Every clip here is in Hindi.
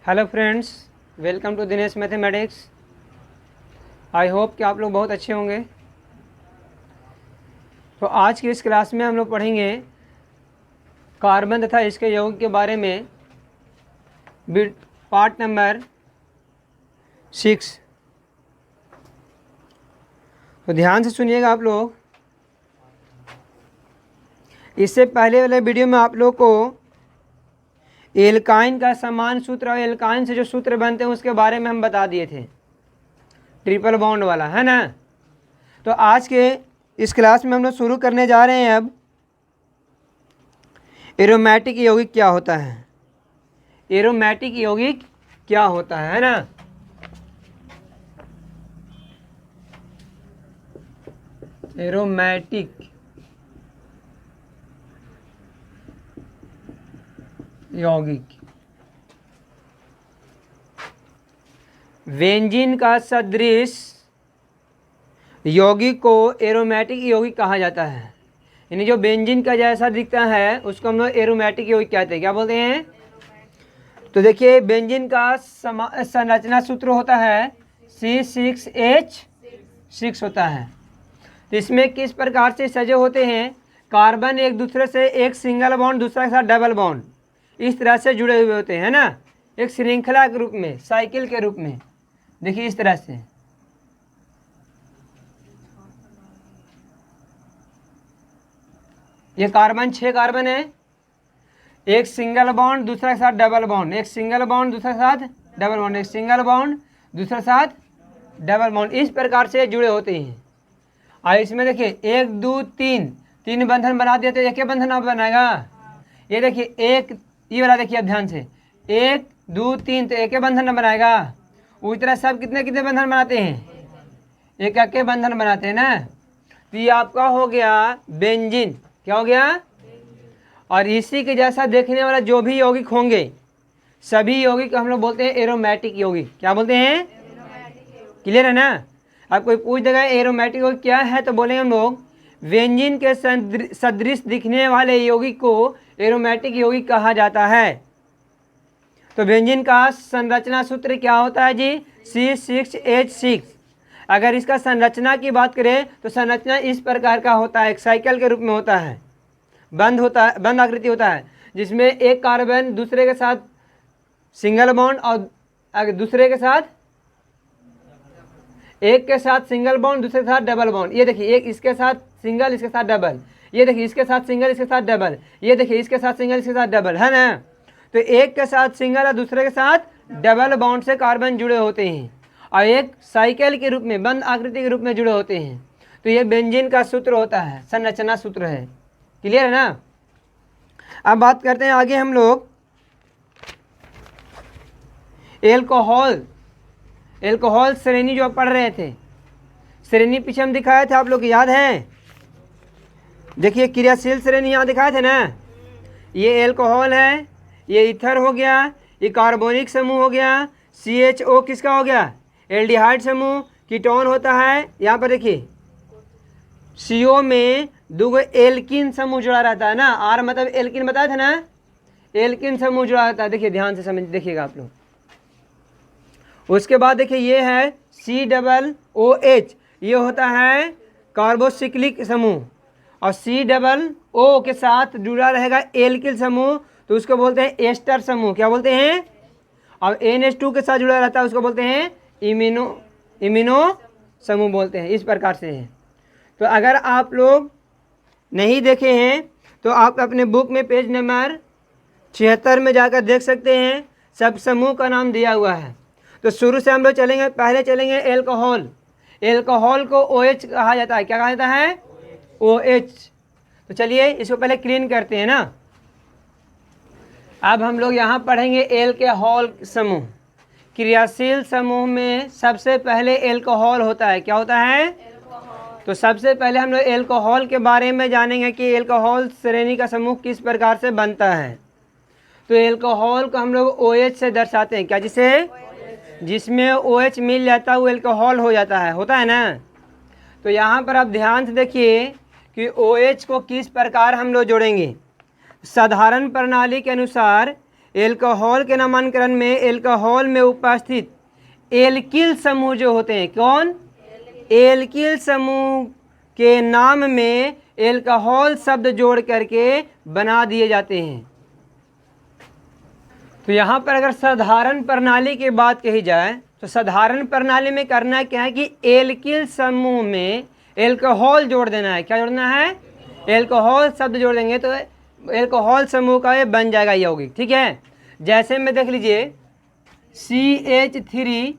Hello friends, welcome to Dinesh mathematics. I hope कि आप लोग बहुत अच्छे होंगे। तो आज की इस क्लास में हम लोग पढ़ेंगे कार्बन तथा इसके यौगिक के बारे में, पार्ट नंबर 6। तो ध्यान से सुनिएगा आप लोग। इससे पहले वाले वीडियो में आप लोग को एल्काइन का समान सूत्र और एल्काइन से जो सूत्र बनते हैं उसके बारे में हम बता दिए थे, ट्रिपल बॉन्ड वाला, है ना। तो आज के इस क्लास में हम लोग शुरू करने जा रहे हैं। अब एरोमेटिक यौगिक क्या होता है, एरोमेटिक यौगिक क्या होता है ना। एरोमेटिक यौगिक बेंजीन का सदृश यौगिक को एरोमेटिक यौगिक कहा जाता है। यानी जो बेंजीन का जैसा दिखता है उसको हम लोग एरोमेटिक यौगिक कहते हैं। क्या बोलते हैं? तो देखिए, बेंजीन का संरचना सूत्र होता है C6H6 होता है। तो इसमें किस प्रकार से सजे होते हैं? कार्बन एक दूसरे से, एक सिंगल बॉन्ड दूसरा के साथ डबल बॉन्ड, इस तरह से जुड़े हुए होते हैं ना, एक श्रृंखला के रूप में, साइकिल के रूप में। देखिए इस तरह से ये कार्बन 6 कार्बन है, एक सिंगल बॉन्ड दूसरा के साथ डबल बॉन्ड, एक सिंगल बॉन्ड दूसरे के साथ डबल बॉन्ड, एक सिंगल बॉन्ड दूसरे के साथ डबल बॉन्ड, इस प्रकार से जुड़े होते हैं। और इसमें देखिए 1 2 3 तीन बंधन बना दिया तो एक ही बंधन अब बनाएगा। ये देखिए एक, ये वाला देखिए अब ध्यान से, 1 2 3 तो एक ही बंधन न बनाएगा। उसी तरह सब कितने कितने बंधन बनाते हैं? एक एक के बंधन बनाते हैं ना। तो ये आपका हो गया बेंजीन। क्या हो गया? और इसी के जैसा देखने वाला जो भी यौगिक होंगे, सभी यौगिक हम लोग बोलते हैं एरोमेटिक यौगिक। क्या बोलते हैं? क्लियर है ना। अब कोई पूछ देगा एरोमेटिक यौगिक क्या है, तो बोलेंगे हम लोग बेंजीन के सदृश दिखने वाले यौगिक को एरोमेटिक यौगिक कहा जाता है। तो बेंजीन का संरचना सूत्र क्या होता है जी? C6H6। अगर इसका संरचना की बात करें तो संरचना इस प्रकार का होता है, एक साइकिल के रूप में होता है, बंद आकृति होता है, जिसमें एक कार्बन दूसरे के साथ सिंगल बॉन्ड और दूसरे के साथ, एक के साथ सिंगल बॉन्ड दूसरे के साथ डबल बॉन्ड। ये देखिए एक इसके साथ सिंगल इसके साथ डबल, ये देखिए इसके साथ सिंगल इसके साथ डबल, ये देखिए इसके साथ सिंगल इसके साथ डबल, है ना। तो एक के साथ सिंगल और दूसरे के साथ डबल बॉन्ड से कार्बन जुड़े होते हैं और एक साइकिल के रूप में, बंद आकृति के रूप में जुड़े होते हैं। तो ये बेंजीन का सूत्र होता है, संरचना सूत्र है। क्लियर है ना। अब बात करते हैं आगे हम लोग एल्कोहल श्रेणी जो पढ़ रहे थे, श्रेणी पीछे हम दिखाए थे, आप लोग याद है? देखिए क्रियाशील श्रेणी यहाँ दिखाए थे ना। ये एल्कोहल है, ये ईथर हो गया, ये कार्बोनिक समूह हो गया, CHO किसका हो गया? एल्डिहाइड समूह। कीटोन होता है, यहाँ पर देखिए CO में दो एल्किन समूह जुड़ा रहता है ना। R मतलब एल्किन बताया था ना, एल्किन समूह जुड़ा रहता है। देखिए ध्यान से समझ, देखिएगा आप लोग। उसके बाद देखिए ये है COOH, ये होता है कार्बोसिक्लिक समूह, और COO के साथ जुड़ा रहेगा एल्किल समूह, तो उसको बोलते हैं एस्टर समूह। क्या बोलते हैं? और NH2 के साथ जुड़ा रहता है उसको बोलते हैं इमिनो समूह बोलते हैं। इस प्रकार से है। तो अगर आप लोग नहीं देखे हैं तो आप अपने बुक में पेज नंबर 76 में जाकर देख सकते हैं, सब समूह का नाम दिया हुआ है। तो शुरू से हम लोग चलेंगे, पहले चलेंगे एल्कोहल। एल्कोहल को OH कहा जाता है। क्या कहा जाता है? OH। तो चलिए इसको पहले क्लीन करते हैं ना। अब हम लोग यहाँ पढ़ेंगे एल्कोहल समूह। क्रियाशील समूह में सबसे पहले एल्कोहल होता है। क्या होता है? तो सबसे पहले हम लोग एल्कोहल के बारे में जानेंगे कि एल्कोहल श्रेणी का समूह किस प्रकार से बनता है। तो एल्कोहल को हम लोग OH से दर्शाते हैं। क्या? जिसमें OH मिल जाता है वो एल्कोहल हो जाता है, होता है ना। तो यहाँ पर आप ध्यान से देखिए कि OH को किस प्रकार हम लोग जोड़ेंगे। साधारण प्रणाली के अनुसार एल्कोहल के नामांकन में एल्कोहल में उपस्थित एल्किल समूह जो होते हैं, कौन? एल्किल समूह के नाम में एल्कोहल शब्द जोड़ करके बना दिए जाते हैं। तो यहाँ पर अगर साधारण प्रणाली की बात कही जाए तो साधारण प्रणाली में करना क्या है कि एल्किल समूह में एल्कोहल जोड़ देना है। क्या जोड़ना है? एल्कोहल शब्द जोड़ देंगे तो एल्कोहल समूह का ये बन जाएगा यौगिक। ठीक है, जैसे में देख लीजिए CH3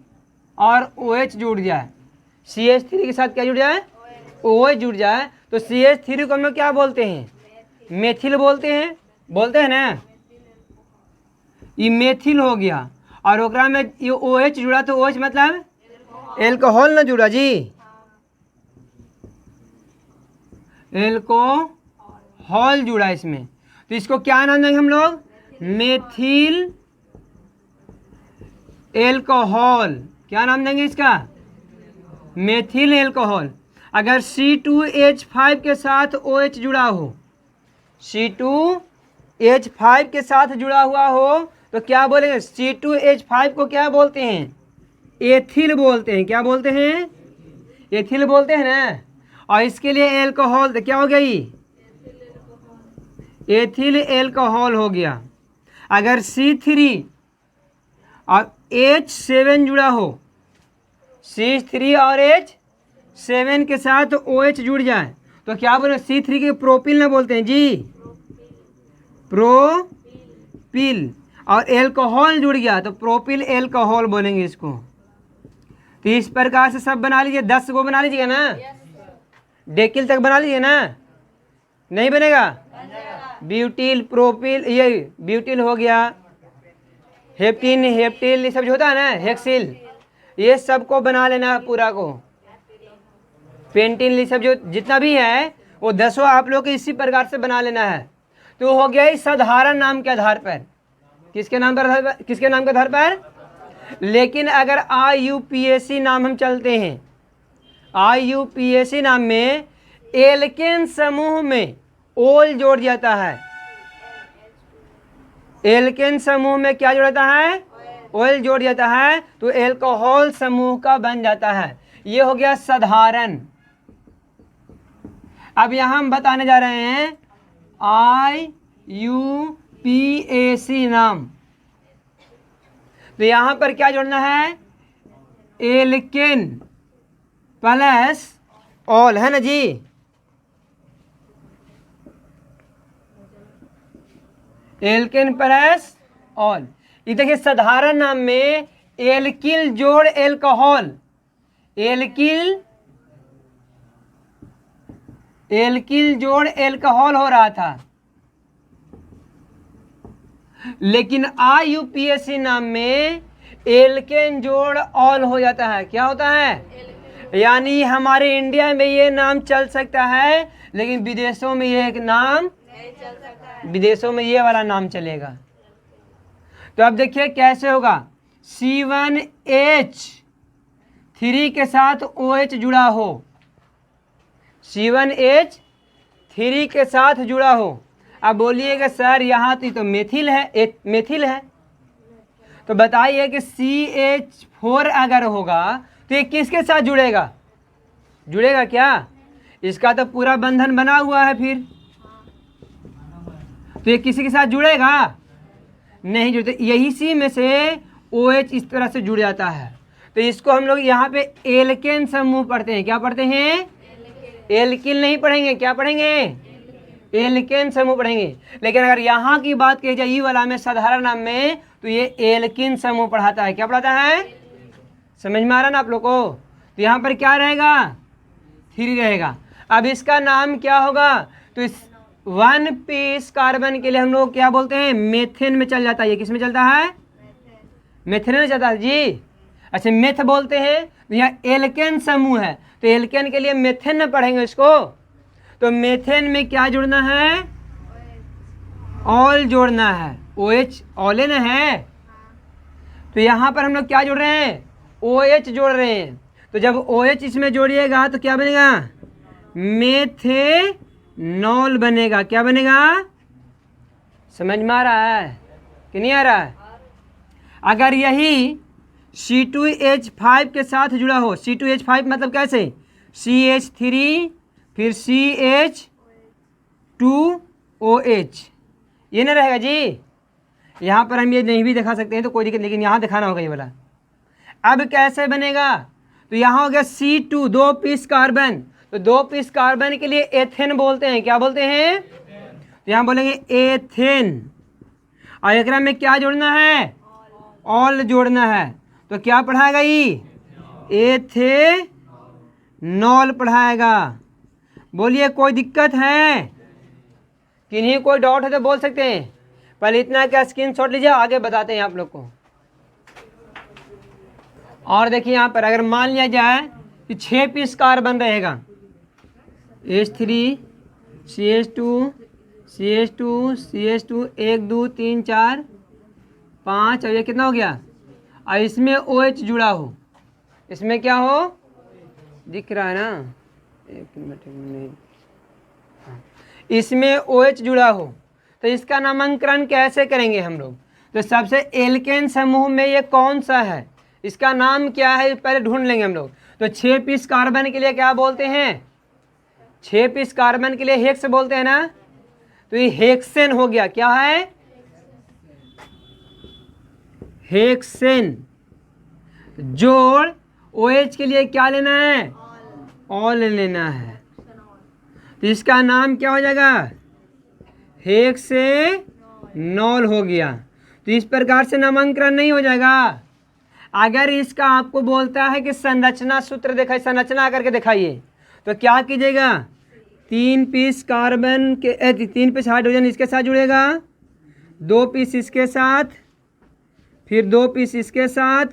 और OH जुड़ जाए, CH3 के साथ क्या जुड़ जाए? OH जुड़ जाए, तो CH3 को हम लोग क्या बोलते हैं? मेथिल बोलते हैं ना, ये मेथिल हो गया। और ओकरा में ये OH जुड़ा तो OH मतलब एल्कोहल ना जुड़ा जी, एल्कोहल जुड़ा इसमें, तो इसको क्या नाम देंगे हम लोग? Methyl alcohol. क्या नाम देंगे इसका? Methyl alcohol. अगर C2H5 के साथ OH जुड़ा हो, C2H5 के साथ जुड़ा हुआ हो तो क्या बोलेंगे? C2H5 को क्या बोलते हैं? एथिल बोलते हैं। क्या बोलते हैं? एथिल बोलते हैं ना। और इसके लिए एल्कोहल तो क्या हो गई? एथिल एल्कोहल हो गया। अगर C3 और H7 जुड़ा हो, C3 और H7 के साथ OH जुड़ जाए तो क्या बोले? C3 के प्रोपिल ना बोलते हैं जी, प्रोपिल। और एल्कोहल जुड़ गया तो प्रोपिल एल्कोहल बोलेंगे इसको। तो इस प्रकार से सब बना लीजिए, 10 को बना लीजिएगा ना, डेकिल तक बना लीजिए ना, नहीं बनेगा? ब्यूटिल, प्रोपिल, ये ब्यूटिल हो गया, हेप्टिन, हेप्टिल, ये सब जो होता है ना, हेक्सिल, ये सब को बना लेना पूरा को। पेंटिन, ये सब जो जितना भी है वो 10 आप लोग को इसी प्रकार से बना लेना है। तो हो गया ही साधारण नाम के आधार पर। किसके नाम पर? किसके नाम के आधार पर? लेकिन अगर IUPAC नाम हम चलते हैं, IUPAC नाम में एल्केन समूह में ओल जोड़ जाता है। एल्केन समूह में क्या जोड़ जाता है? ओल जोड़ जाता है, तो एल्कोहल समूह का बन जाता है। ये हो गया साधारण। अब यहां हम बताने जा रहे हैं IUPAC नाम। तो यहां पर क्या जोड़ना है? एल्केन प्लस ऑल, है ना जी। Alkene plus all. ये देखिए साधारण नाम में एल्किल जोड़ एल्कोहल, एल्किल जोड़ एल्कोहल हो रहा था। लेकिन IUPAC नाम में एल्केन जोड़ ऑल हो जाता है। क्या होता है? यानी हमारे इंडिया में ये नाम चल सकता है, लेकिन विदेशों में ये एक नाम नहीं चल सकता। विदेशों में ये वाला नाम चलेगा। तो अब देखिए कैसे होगा। C1H3 के साथ OH जुड़ा हो, C1H3 के साथ जुड़ा हो। अब बोलिएगा सर यहाँ तो मेथिल है, मेथिल है, तो बताइए कि CH4 अगर होगा तो ये किसके साथ जुड़ेगा? जुड़ेगा क्या? इसका तो पूरा बंधन बना हुआ है, फिर तो ये किसी के साथ जुड़ेगा? नहीं जुड़ते। यही सी में से OH इस तरह से जुड़ जाता है। तो इसको हम लोग यहाँ पे एल्केन समूह पढ़ते हैं। क्या पढ़ते हैं? एल्किल नहीं पढ़ेंगे, क्या पढ़ेंगे? एल्केन समूह पढ़ेंगे। लेकिन अगर यहाँ की बात कही जाए ई वाला में साधारण नाम में, तो ये एल्किन समूह पढ़ाता है। क्या पढ़ाता है? समझ में आ रहा ना आप लोग को? तो यहाँ पर क्या रहेगा? 3 रहेगा। अब इसका नाम क्या होगा? तो इस 1 पीस कार्बन के लिए हम लोग क्या बोलते हैं? मेथेन में चल जाता है। ये किस में चलता है? मेथेन में चलता है जी। अच्छा, मेथ बोलते हैं। तो यहाँ एल्केन समूह है, तो एल्केन के लिए मेथेन में पढ़ेंगे इसको। तो मेथेन में क्या जोड़ना है? ऑल जोड़ना है। OH ऑल न है, तो यहाँ पर हम लोग क्या जोड़ रहे हैं? OH जोड़ रहे हैं। तो जब OH इसमें जोड़िएगा तो क्या बनेगा? मेथेनॉल बनेगा। क्या बनेगा? समझ में आ रहा है? कि नहीं आ रहा है? अगर यही C2H5 के साथ जुड़ा हो, C2H5 मतलब कैसे, CH3 फिर CH2OH, ये ना रहेगा जी। यहाँ पर हम ये नहीं भी दिखा सकते हैं तो कोई दिक्कत, लेकिन यहाँ दिखाना होगा ये वाला। अब कैसे बनेगा, तो यहाँ हो गया C2, 2 पीस कार्बन, तो 2 पीस कार्बन के लिए एथेन बोलते हैं। क्या बोलते हैं? तो यहाँ बोलेंगे एथेन। और एक में क्या जोड़ना है? ऑल जोड़ना है। तो क्या पढ़ाएगा ये? एथेनॉल पढ़ाएगा। बोलिए कोई दिक्कत है? किन्हीं कोई डाउट है तो बोल सकते हैं। पहले इतना क्या स्क्रीनशॉट लीजिए, आगे बताते हैं आप लोग को। और देखिए यहाँ पर अगर मान लिया जाए कि 6 पीस कार्बन रहेगा, H3 CH2 CH2 CH2 1 2 3 4 5, और ये कितना हो गया? और इसमें OH जुड़ा हो, इसमें क्या हो, दिख रहा है ना, एक मिनट, इसमें OH जुड़ा हो, तो इसका नामांकन कैसे करेंगे हम लोग? तो सबसे एल्केन समूह में ये कौन सा है, इसका नाम क्या है, पहले ढूंढ लेंगे हम लोग। तो 6 पीस कार्बन के लिए क्या बोलते हैं? 6 पीस कार्बन के लिए हेक्स बोलते हैं ना, तो ये हेक्सेन हो गया। क्या है? हेक्सेन। जोड़ OH के लिए क्या लेना है? ऑल लेना है। तो इसका नाम क्या हो जाएगा? हेक्सेनॉल हो गया। तो इस प्रकार से नामांकन नहीं हो जाएगा। अगर इसका आपको बोलता है कि संरचना सूत्र दिखाइए, संरचना करके दिखाइए, तो क्या कीजिएगा? 3 पीस कार्बन के 3 पीस हाइड्रोजन इसके साथ जुड़ेगा, 2 पीस इसके साथ, फिर 2 पीस इसके साथ,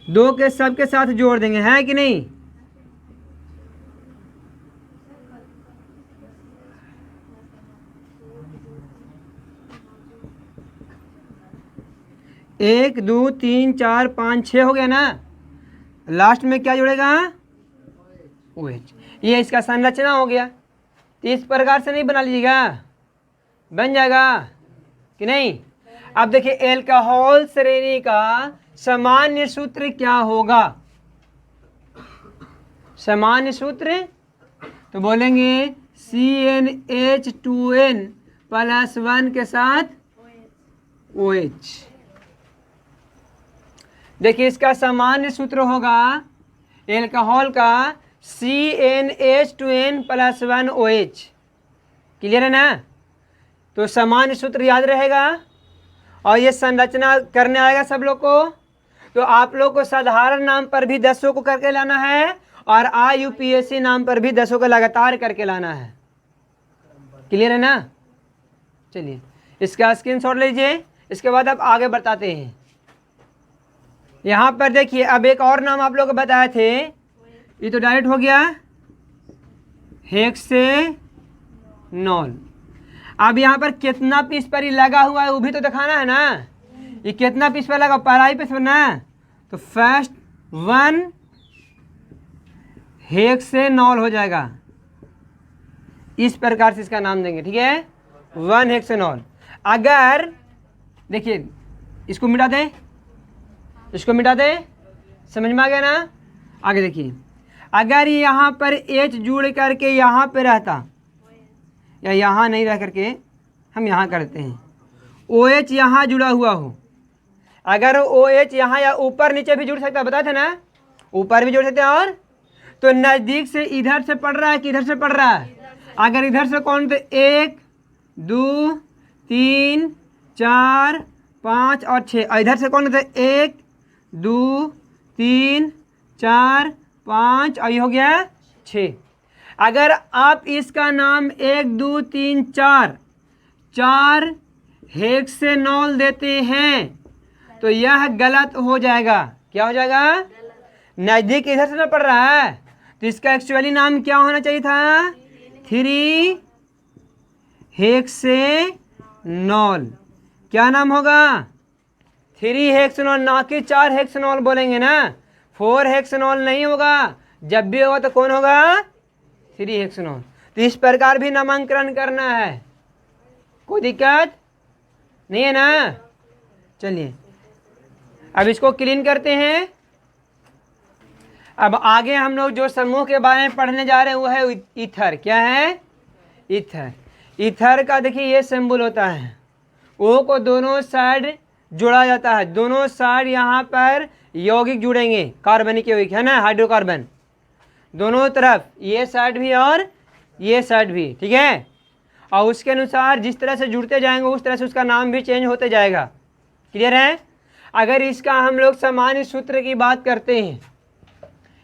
2 के सब के साथ जोड़ देंगे, है कि नहीं? एक 2 3 4 5 6 हो गया ना। लास्ट में क्या जुड़ेगा? OH। ये इसका संरचना हो गया। तो इस प्रकार से नहीं बना लीजिएगा, बन जाएगा कि नहीं? अब देखिए एल्कोहल श्रेणी का सामान्य सूत्र क्या होगा? सामान्य सूत्र तो बोलेंगे CnH2n + 1 के साथ OH। देखिए इसका सामान्य सूत्र होगा एल्कोहल का CnH2n + 1 OH। क्लियर है ना? तो सामान्य सूत्र याद रहेगा और ये संरचना करने आएगा सब लोग को। तो आप लोग को साधारण नाम पर भी 10 को करके लाना है और IUPAC नाम पर भी 10 को लगातार करके लाना है। क्लियर है ना? चलिए इसका स्क्रीनशॉट लीजिए, इसके बाद अब आगे बताते हैं। यहाँ पर देखिए अब एक और नाम आप लोग को बताए थे, ये तो डायरेक्ट हो गया हेक्सेनॉल। अब यहाँ पर कितना पीस पर ही लगा हुआ है वो भी तो दिखाना है ना। ये कितना पीस पर लगा? पहला ही पीस पर ना। तो फर्स्ट 1 हेक्सेनॉल हो जाएगा। इस प्रकार से इसका नाम देंगे, ठीक है? 1 हेक्सेनॉल। अगर देखिए इसको मिटा दें, इसको मिटा दें, समझ में आ गया ना? आगे देखिए अगर यहाँ पर H जुड़ करके यहाँ पे रहता, या यहाँ नहीं रह करके हम यहाँ करते हैं, OH यहाँ जुड़ा हुआ हो, अगर OH यहाँ या ऊपर नीचे भी जुड़ सकता है, बताए थे ना, ऊपर भी जुड़ सकते हैं। और तो नज़दीक से इधर से पढ़ रहा है कि इधर से पढ़ रहा है? अगर इधर से कौन, तो 1 2 3 4 5 और 6, इधर से कौन, तो 1 2 3 4 5 और ये हो गया 6। अगर आप इसका नाम 1 2 3 4 हेक्सेनॉल देते हैं तो यह गलत हो जाएगा। क्या हो जाएगा? नज़दीक इधर से ना पड़ रहा है, तो इसका एक्चुअली नाम क्या होना चाहिए था? 3 हेक्सेनॉल। क्या नाम होगा? 3 हेक्सेनॉल, ना कि 4 हेक्सेनॉल बोलेंगे ना। 4 हेक्सेनॉल नहीं होगा, जब भी होगा तो कौन होगा? 3 हेक्सेनॉल। तो इस प्रकार भी नामांकन करना है, कोई दिक्कत? नहीं है ना। चलिए अब इसको क्लीन करते हैं। अब आगे हम लोग जो समूह के बारे में पढ़ने जा रहे हैं वो है ईथर। क्या है? ईथर। ईथर का देखिए ये सिंबल होता है, ओ को दोनों साइड जोड़ा जाता है, दोनों साइड यहाँ पर यौगिक जुड़ेंगे, कार्बनिक यौगिक है ना, हाइड्रोकार्बन दोनों तरफ, ये साइड भी और ये साइड भी, ठीक है। और उसके अनुसार जिस तरह से जुड़ते जाएंगे उस तरह से उसका नाम भी चेंज होते जाएगा। क्लियर है? अगर इसका हम लोग सामान्य सूत्र की बात करते हैं,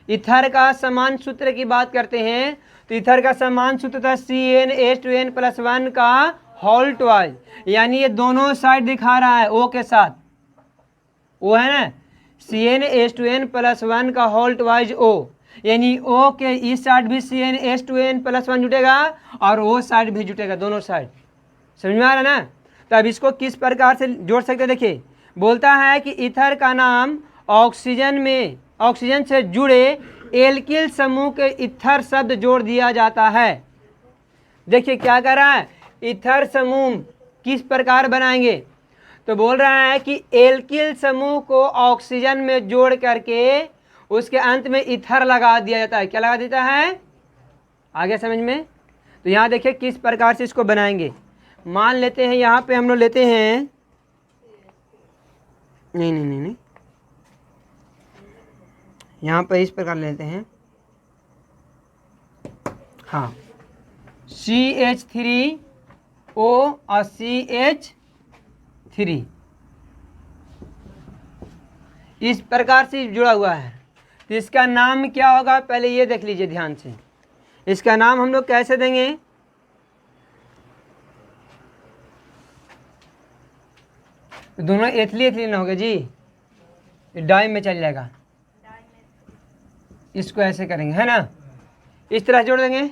ईथर का समान सूत्र की बात करते हैं, तो ईथर का समान सूत्र था CnH2n+1 का होल ट्वाइस, यानी ये दोनों साइड दिखा रहा है O के साथ, O है ना, CnH2n+1 का होल ट्वाइस O, यानी O के इस साइड भी CnH2n+1 जुटेगा और O साइड भी जुटेगा, दोनों साइड। समझ में आ रहा है ना? तो अब इसको किस प्रकार से जोड़ सकते हैं? देखिए बोलता है कि ईथर का नाम ऑक्सीजन से जुड़े एल्किल समूह के ईथर शब्द जोड़ दिया जाता है। देखिए क्या कर रहा है, ईथर समूह किस प्रकार बनाएंगे, तो बोल रहा है कि एल्किल समूह को ऑक्सीजन में जोड़ करके उसके अंत में ईथर लगा दिया जाता है। क्या लगा देता है? आगे समझ में? तो यहाँ देखिए किस प्रकार से इसको बनाएंगे। मान लेते हैं यहाँ पे हम लोग लेते हैं, नहीं, यहाँ पर इस प्रकार लेते हैं, हाँ, CH3O और CH3 इस प्रकार से जुड़ा हुआ है। तो इसका नाम क्या होगा, पहले ये देख लीजिए ध्यान से। इसका नाम हम लोग कैसे देंगे? दोनों एथिलीन हो गए जी, डाई में चल जाएगा, इसको ऐसे करेंगे है ना, इस तरह जोड़ देंगे।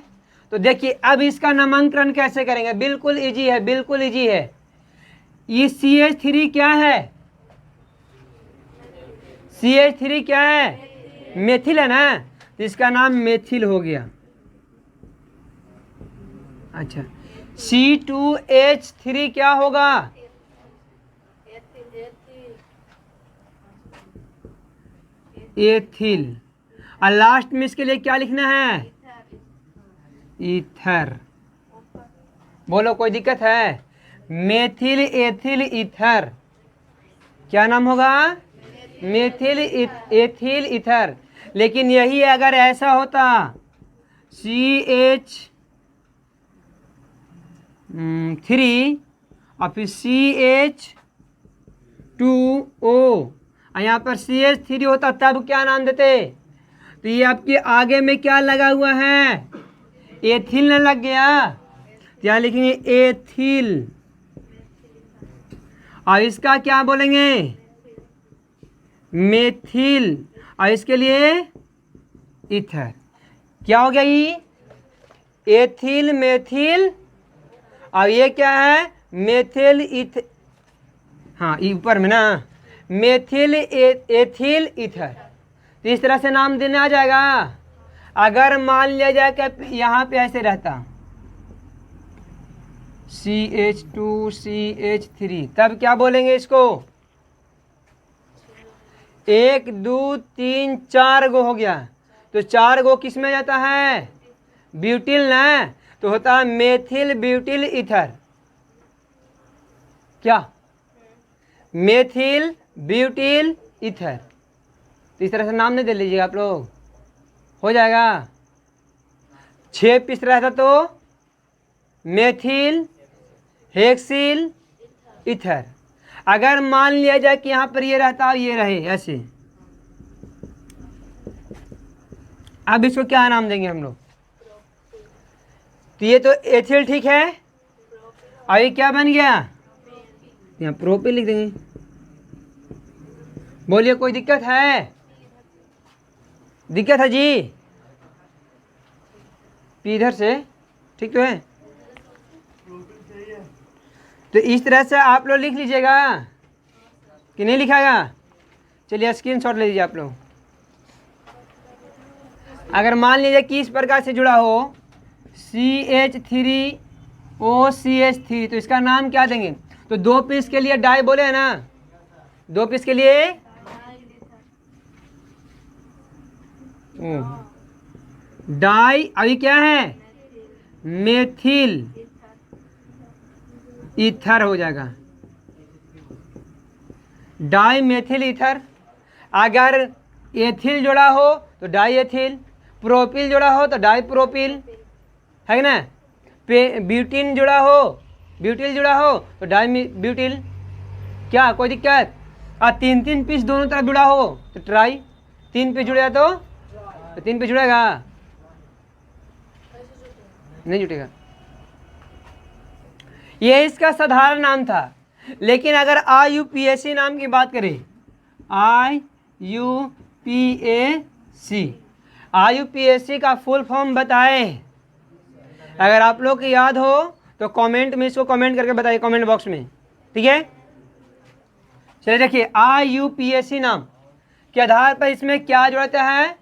तो देखिए अब इसका नामकरण कैसे करेंगे, बिल्कुल इजी है, बिल्कुल इजी है। ये CH3 क्या है? CH3 क्या है? मेथिल है ना, तो इसका नाम मेथिल हो गया। अच्छा, C2H3 क्या होगा? एथिल। और लास्ट में इसके लिए क्या लिखना है? ईथर। बोलो कोई दिक्कत है? मेथिल एथिल ईथर, क्या नाम होगा? Methyl ethyl ether. लेकिन यही अगर ऐसा होता CH3 और फिर CH2O और यहाँ पर CH3 होता, तब क्या नाम देते? तो ये आपके आगे में क्या लगा हुआ है? एथिल न लग गया, तो यहाँ लिखेंगे एथिल। और इसका क्या बोलेंगे? मेथिल। और इसके लिए ईथर। क्या हो गया ये? एथिल मेथिल, और ये क्या है? मेथिल हाँ ऊपर में ना, मेथिल एथिल ईथर। तो इस तरह से नाम देने आ जाएगा। अगर मान लिया जाए कि यहाँ पे ऐसे रहता CH2 CH3, तब क्या बोलेंगे इसको? 1 2 3 4 गो हो गया, तो 4 गो किस में जाता है? ब्यूटिल ना, तो होता है मेथिल ब्यूटिल ईथर। क्या? Methyl butyl ether. तो इस तरह से नाम नहीं दे लीजिएगा आप लोग, हो जाएगा। 6 पीस रहता तो मेथिल हेक्सिल ईथर। अगर मान लिया जाए कि यहाँ पर ये रहता और ये रहे ऐसे, अब इसको क्या नाम देंगे हम लोग? तो ये तो एथिल ठीक है, और ये क्या बन गया? यहाँ प्रोपिल लिख देंगे। बोलिए कोई दिक्कत है? दिक्कत है जी? इधर से ठीक तो है। तो इस तरह से आप लोग लिख लीजिएगा कि नहीं लिखाएगा? चलिए स्क्रीनशॉट ले लीजिए आप लोग। अगर मान लीजिए कि इस प्रकार से जुड़ा हो CH3O CH3, तो इसका नाम क्या देंगे? तो 2 पीस के लिए डाई बोले है ना, 2 पीस के लिए डाई, अभी क्या है मेथिल ईथर हो जाएगा, डाई मेथिल ईथर। अगर एथिल जोड़ा हो तो डाई एथिल, प्रोपिल जोड़ा हो तो डाई प्रोपिल, है ना। ब्यूटीन जुड़ा हो, ब्यूटिल जुड़ा हो तो डाई ब्यूटिल। क्या कोई दिक्कत? 3 पीस दोनों तरफ जुड़ा हो तो ट्राई, 3 पीस जुड़ेगा तो 3 पीस जुड़ेगा, नहीं जुटेगा। ये इसका साधारण नाम था। लेकिन अगर IUPAC नाम की बात करें, IUPAC का फुल फॉर्म बताए, अगर आप लोग को याद हो तो कमेंट में इसको कमेंट करके बताइए, कमेंट बॉक्स में, ठीक है। चलिए देखिए, IUPAC नाम के आधार पर इसमें क्या जोड़ता है,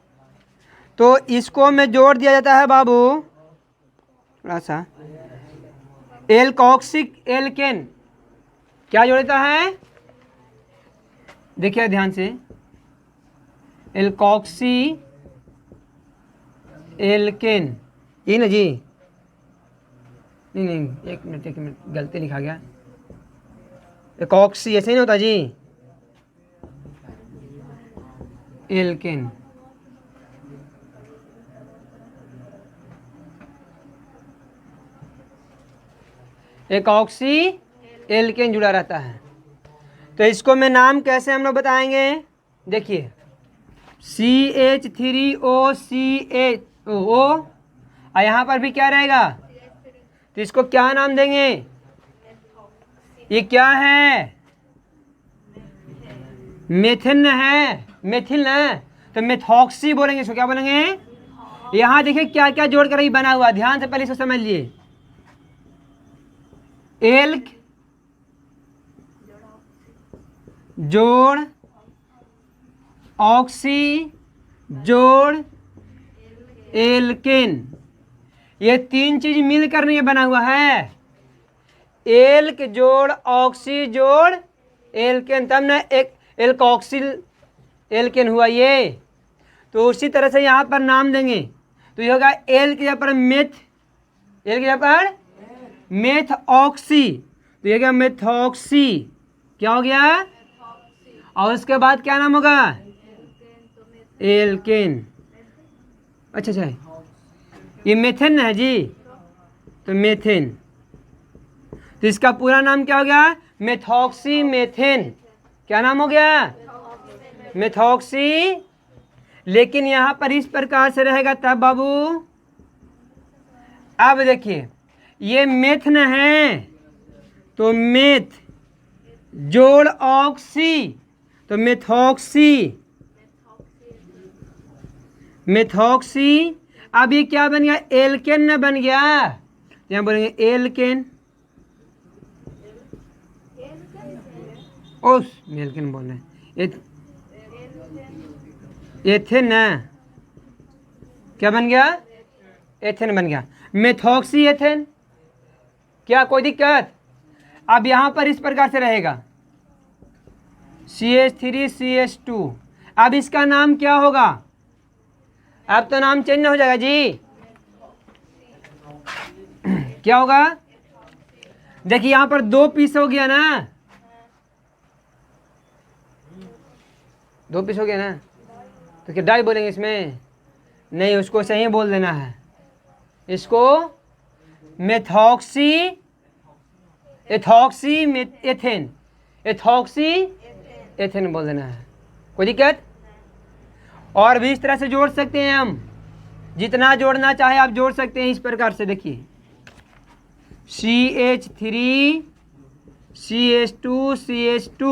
तो इसको में जोड़ दिया जाता है बाबू थोड़ा सा एल्कोक्सिक एल्केन। क्या जोड़ता है, देखिए ध्यान से, एल्कोक्सी एल्केन, ये ना जी, नहीं एक मिनट गलती लिखा गया, एल्कोक्सी ऐसे ही नहीं होता जी, एल्केन। एल्कोक्सी एल्केन जुड़ा रहता है। तो इसको मैं नाम कैसे हम लोग बताएंगे, देखिए CH3OCHO, और यहाँ पर भी क्या रहेगा, तो इसको क्या नाम देंगे, ये क्या है, मेथिन है, मेथिल ना, तो मेथॉक्सी बोलेंगे इसको, क्या बोलेंगे। यहाँ देखिए क्या क्या जोड़ कर ही बना हुआ, ध्यान से पहले इसको समझ लिए। एल्क जोड़ ऑक्सी जोड़ एल्केन, ये 3 चीज मिलकर नहीं बना हुआ है। एल्क जोड़ ऑक्सी जोड़ एल्केन, तब ना एक एल्कोक्सिल एल्केन हुआ ये। तो उसी तरह से यहाँ पर नाम देंगे, तो ये होगा एल की जगह पर मेथ, एल की जगह पर मेथ ऑक्सी, तो ये क्या मेथॉक्सी, क्या हो गया, और उसके बाद क्या नाम होगा, एल्केन। अच्छा, ये मेथेन है जी, तो मेथेन, तो इसका पूरा नाम क्या हो गया, मेथॉक्सी मेथेन। क्या नाम हो गया, मेथॉक्सी। लेकिन यहां पर इस प्रकार से रहेगा तब बाबू, अब देखिए ये मेथ न है, तो मेथ जोड़ ऑक्सी, तो मेथॉक्सी, मेथॉक्सी। अब ये क्या बन गया, एल्केन न बन गया, यहाँ बोलेंगे एल्केन, ओस एल्केन बोल रहे हैं, एथेन ना, क्या बन गया, एथेन बन गया, मेथॉक्सी एथेन। क्या कोई दिक्कत? अब यहां पर इस प्रकार से रहेगा CH3CH2। अब इसका नाम क्या होगा, अब तो नाम चेंज हो जाएगा जी, क्या होगा, देखिए यहां पर 2 पीस हो गया ना, 2 पीस हो गया ना, तो क्या डाई बोलेंगे इसमें, नहीं, उसको सही बोल देना है, इसको methoxy ethoxy ethane, ethoxy ethane बोल देना है, कोई दिक्कत? और भी इस तरह से जोड़ सकते हैं हम, जितना जोड़ना चाहे आप जोड़ सकते हैं इस प्रकार से। देखिए CH3 CH2 CH2,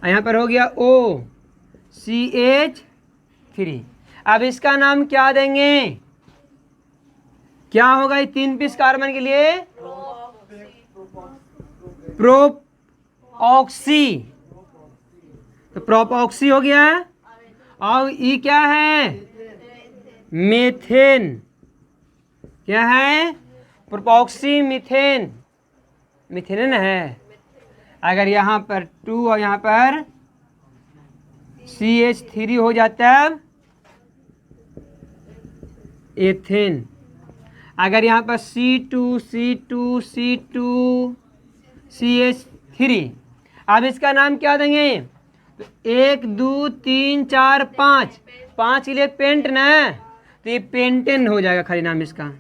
यहाँ पर हो गया O CH3। अब इसका नाम क्या देंगे, क्या होगा, ये 3 पीस कार्बन के लिए प्रोप ऑक्सी, तो प्रोप ऑक्सी हो गया। और ये क्या है, मीथेन, क्या है, प्रोपॉक्सी मीथेन, मिथेन है। अगर यहाँ पर 2 और यहाँ पर CH3 हो जाता है एथेन। अगर यहाँ पर CH3, अब इसका नाम क्या देंगे? तो 1 2 3 4 5, 5 के लिए पेंट ना, तो ये पेंटेन हो जाएगा खाली नाम इसका।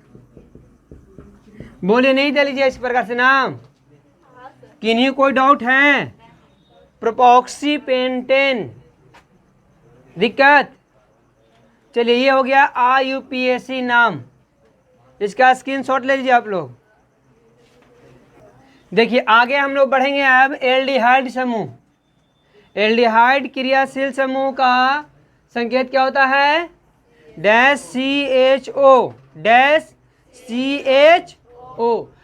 बोले नहीं दे लीजिए इस प्रकार से नाम। किन्हीं कोई डाउट है? प्रोपॉक्सी पेंटेन, दिक्कत? चलिए ये हो गया IUPAC नाम, इसका स्क्रीनशॉट ले लीजिए आप लोग। देखिए आगे हम लोग बढ़ेंगे अब एल्डिहाइड समूह। एल्डिहाइड क्रियाशील समूह का संकेत क्या होता है? -CHO।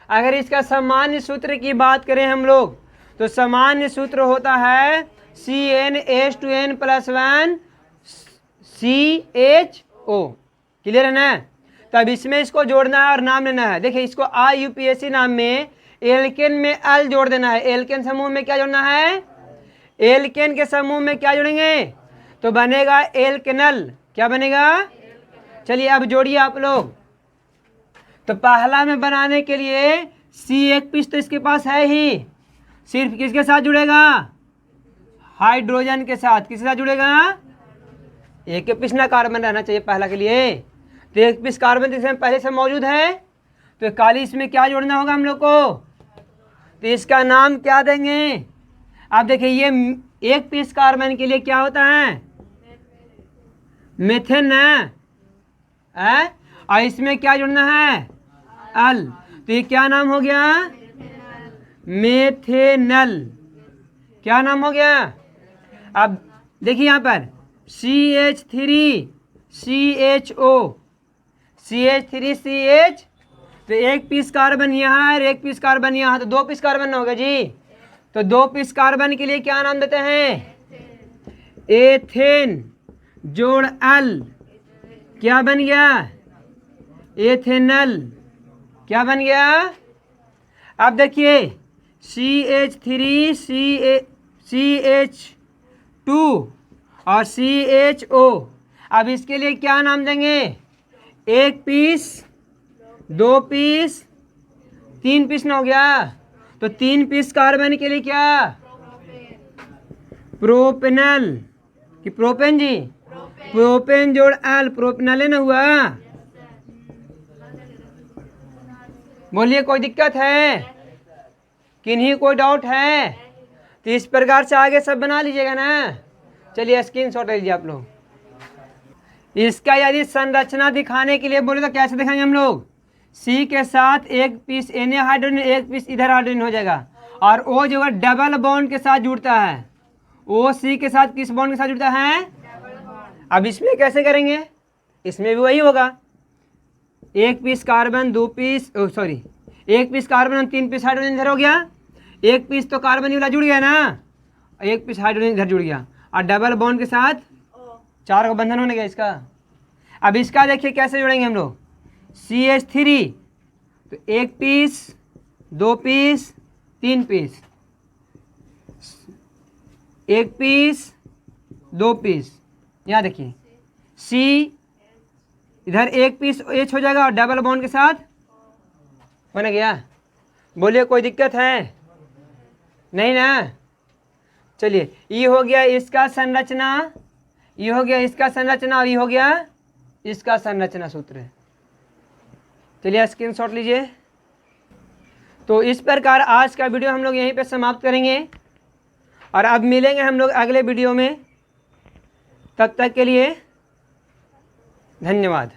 अगर इसका सामान्य सूत्र की बात करें हम लोग तो सामान्य सूत्र होता है CnH2n+1 CHO। क्लियर है ना? तब इसमें इसको जोड़ना है और नाम लेना है। देखिए इसको IUPAC नाम में एल्केन में अल जोड़ देना है। एल्केन समूह में क्या जोड़ना है? एल्केन के समूह में क्या जोड़ेंगे? तो बनेगा एल्केनल। क्या बनेगा? चलिए अब जोड़िए आप लोग। तो पहला में बनाने के लिए C एक पीस तो इसके पास है ही, सिर्फ किसके साथ जुड़ेगा? हाइड्रोजन के साथ। किसके साथ जुड़ेगा? एक पीस ना कार्बन रहना चाहिए पहला के लिए। तो एक पीस कार्बन इसमें पहले से मौजूद है, तो खाली इसमें क्या जोड़ना होगा हम लोग को? तो इसका नाम क्या देंगे? आप देखिए ये एक पीस कार्बन के लिए क्या होता है? मेथेन है। और इसमें क्या जोड़ना है? अल। तो ये क्या नाम हो गया? मेथेनल। क्या नाम हो गया? अब देखिए यहाँ पर CH3 CHO, CH3CH, तो एक पीस कार्बन यहाँ और एक पीस कार्बन यहाँ, तो 2 पीस कार्बन होगा जी। तो 2 पीस कार्बन के लिए क्या नाम देते हैं? एथेन जोड़ अल। क्या बन गया? एथेनल। क्या बन गया? अब देखिए CH3 CH2 और CHO, अब इसके लिए क्या नाम देंगे? 1 पीस, 2 पीस, 3 पीस ना हो गया? तो 3 पीस कार्बन के लिए क्या? प्रोपेनल कि प्रोपेन जी? प्रोपेन जोड़ अल, प्रोपेनल ना हुआ? बोलिए कोई दिक्कत है? किन्हीं कोई डाउट है? तो इस प्रकार से आगे सब बना लीजिएगा ना। चलिए स्क्रीनशॉट ले लीजिए आप लोग। इसका यदि संरचना दिखाने के लिए बोले तो कैसे दिखाएंगे हम लोग? C के साथ 1 पीस Na हाइड्रोजन, 1 पीस इधर हाइड्रोजन हो जाएगा, और O जो है डबल बॉन्ड के साथ जुड़ता है। O C के साथ किस बॉन्ड के साथ जुड़ता है? अब इसमें कैसे करेंगे? इसमें भी वही होगा। 1 piece carbon, 2 piece, 1 piece carbon, 3 piece hydrogen इधर हो गया। 1 पीस तो कार्बन वाला जुड़ गया ना, 1 पीस हाइड्रोजन इधर जुड़ गया, और डबल बॉन्ड के साथ 4 का बंधन होने गया इसका। अब इसका देखिए कैसे जोड़ेंगे हम लोग? CH3, तो 1 piece, 2 piece, 3 piece, 1 piece, 2 piece, यहाँ देखिए C इधर 1 पीस H हो जाएगा और डबल बॉन्ड के साथ बन गया। बोलिए कोई दिक्कत है? नहीं ना? चलिए ये हो गया इसका संरचना, ये हो गया इसका संरचना, और ये हो गया इसका संरचना सूत्र। चलिए स्क्रीनशॉट लीजिए। तो इस प्रकार आज का वीडियो हम लोग यहीं पे समाप्त करेंगे, और अब मिलेंगे हम लोग अगले वीडियो में। तब तक के लिए धन्यवाद।